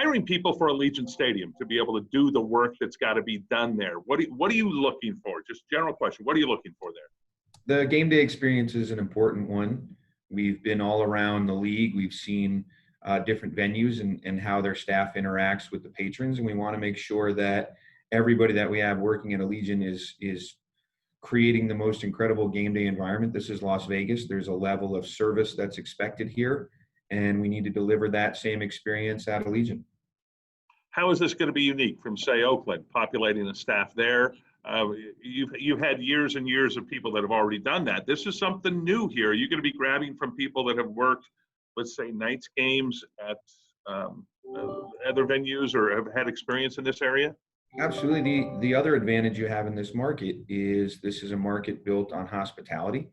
hiring people for Allegiant Stadium to be able to do the work that's got to be done there. What are you looking for? Just general question. What are you looking for there? The game day experience is an important one. We've been all around the league. We've seen different venues and how their staff interacts with the patrons, and we want to make sure that everybody that we have working at Allegiant is creating the most incredible game day environment. This is Las Vegas. There's a level of service that's expected here, and we need to deliver that same experience at Allegiant. How is this going to be unique from, say, Oakland, populating the staff there? You've had years and years of people that have already done that. This is something new here. Are you going to be grabbing from people that have worked, let's say, nights games at other venues or have had experience in this area? Absolutely. The other advantage you have in this market is this is a market built on hospitality,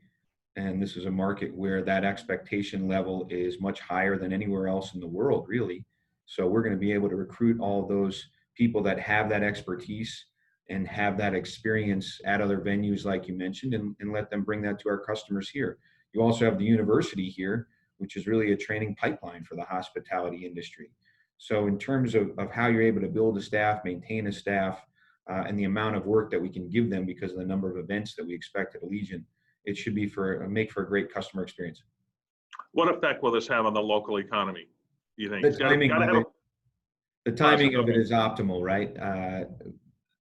and this is a market where that expectation level is much higher than anywhere else in the world, really. So we're going to be able to recruit all of those people that have that expertise and have that experience at other venues like you mentioned, and let them bring that to our customers here. You also have the university here, which is really a training pipeline for the hospitality industry. So in terms of how you're able to build a staff, maintain a staff, and the amount of work that we can give them because of the number of events that we expect at Allegiant, it should be make for a great customer experience. What effect will this have on the local economy, do you think? The timing of it is optimal, right?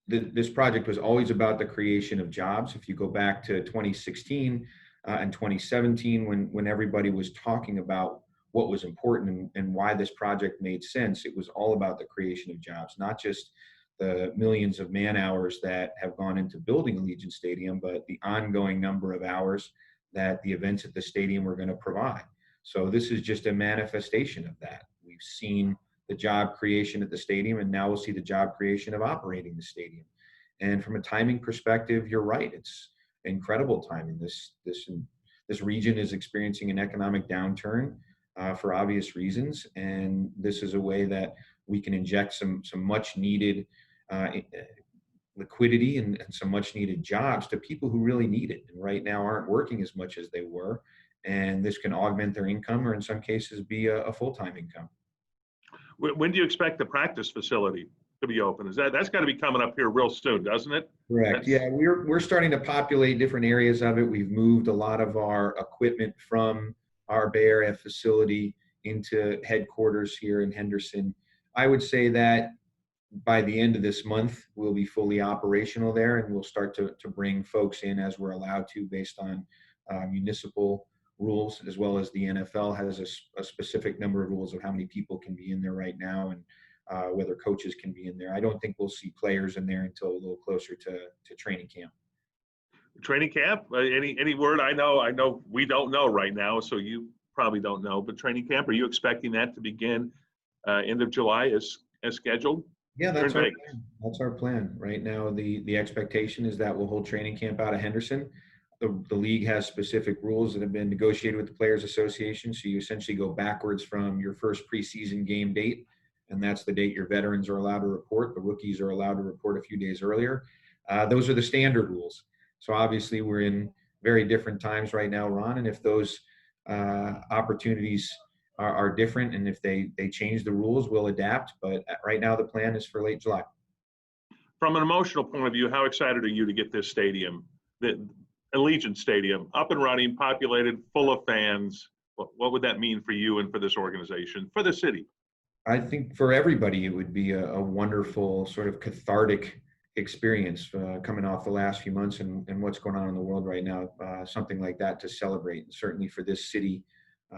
This project was always about the creation of jobs. If you go back to 2016 and 2017, when everybody was talking about what was important and why this project made sense, it was all about the creation of jobs, not just the millions of man hours that have gone into building Allegiant Stadium, but the ongoing number of hours that the events at the stadium were going to provide. So this is just a manifestation of that. We've seen the job creation at the stadium, and now we'll see the job creation of operating the stadium. And from a timing perspective, you're right. It's incredible timing. This region is experiencing an economic downturn for obvious reasons, and this is a way that we can inject some much needed liquidity and some much needed jobs to people who really need it and right now aren't working as much as they were, and this can augment their income or in some cases be a full-time income. When do you expect the practice facility to be open? That's got to be coming up here real soon, doesn't it? Correct. Yeah, we're starting to populate different areas of it. We've moved a lot of our equipment from our Bay Area facility into headquarters here in Henderson. I would say that by the end of this month, we'll be fully operational there, and we'll start to bring folks in as we're allowed to based on municipal rules, as well as the NFL has a specific number of rules of how many people can be in there right now and whether coaches can be in there. I don't think we'll see players in there until a little closer to training camp. Training camp? Any word? I know we don't know right now, so you probably don't know. But training camp, are you expecting that to begin end of July as scheduled? Yeah, that's our plan. That's our plan right now. The expectation is that we'll hold training camp out of Henderson. The league has specific rules that have been negotiated with the Players Association. So you essentially go backwards from your first preseason game date, and that's the date your veterans are allowed to report. The rookies are allowed to report a few days earlier. Those are the standard rules. So obviously we're in very different times right now, Ron, and if those opportunities are different and if they change the rules, we'll adapt. But right now the plan is for late July. From an emotional point of view, how excited are you to get this stadium, the Allegiant Stadium, up and running, populated, full of fans? What would that mean for you and for this organization, for the city? I think for everybody, it would be a wonderful sort of cathartic experience coming off the last few months and what's going on in the world right now, something like that to celebrate. And certainly for this city,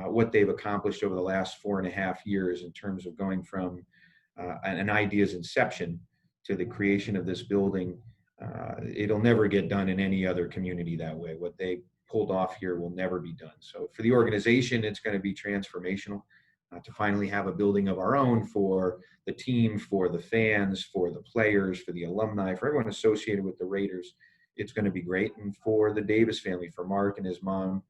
what they've accomplished over the last 4.5 years in terms of going from an idea's inception to the creation of this building. It'll never get done in any other community that way. What they pulled off here will never be done. So for the organization, it's going to be transformational to finally have a building of our own for the team, for the fans, for the players, for the alumni, for everyone associated with the Raiders. It's going to be great. And for the Davis family, for Mark and his mom,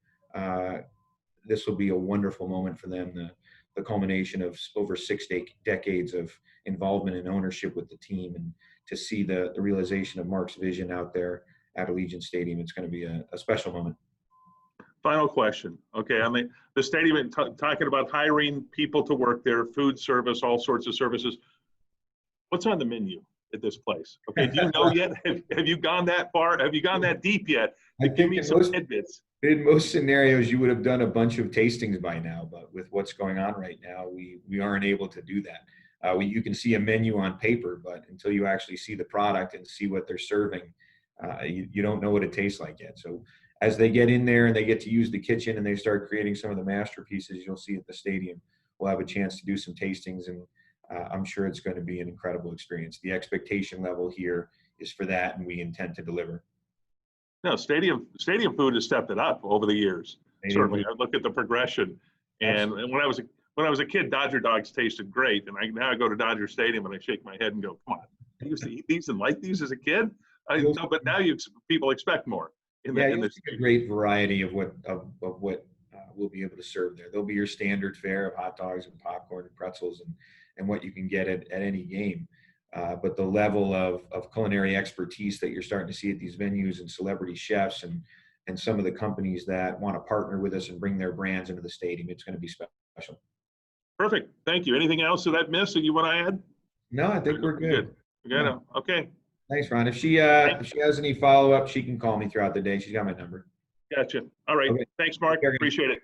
this will be a wonderful moment for them. The culmination of over 6 decades of involvement and ownership with the team, and to see the realization of Mark's vision out there at Allegiant Stadium, it's going to be a special moment. Final question. Okay, I mean, the stadium, talking about hiring people to work there, food service, all sorts of services. What's on the menu at this place? Okay, do you know yet? Have you gone that far? Have you gone that deep yet? I Give think me in some most, tidbits. in most scenarios, you would have done a bunch of tastings by now, but with what's going on right now, we aren't able to do that. You can see a menu on paper, but until you actually see the product and see what they're serving, you don't know what it tastes like yet. So as they get in there and they get to use the kitchen and they start creating some of the masterpieces you'll see at the stadium, we'll have a chance to do some tastings, and I'm sure it's going to be an incredible experience. The expectation level here is for that, and we intend to deliver. No, stadium food has stepped it up over the years. Certainly, I look at the progression, and when I was a kid, Dodger dogs tasted great, and now I go to Dodger Stadium and I shake my head and go, "Come on, I used to eat these and like these as a kid." No, but now people expect more. In this a great variety of what we'll be able to serve there. There'll be your standard fare of hot dogs and popcorn and pretzels and what you can get at any game. But the level of culinary expertise that you're starting to see at these venues, and celebrity chefs and some of the companies that want to partner with us and bring their brands into the stadium, it's going to be special. Perfect. Thank you. Anything else that I've missed that you want to add? No, I think we're good. Yeah. Okay. Thanks, Ron. If she has any follow-up, she can call me throughout the day. She's got my number. Gotcha. All right. Okay. Thanks, Mark. Appreciate it.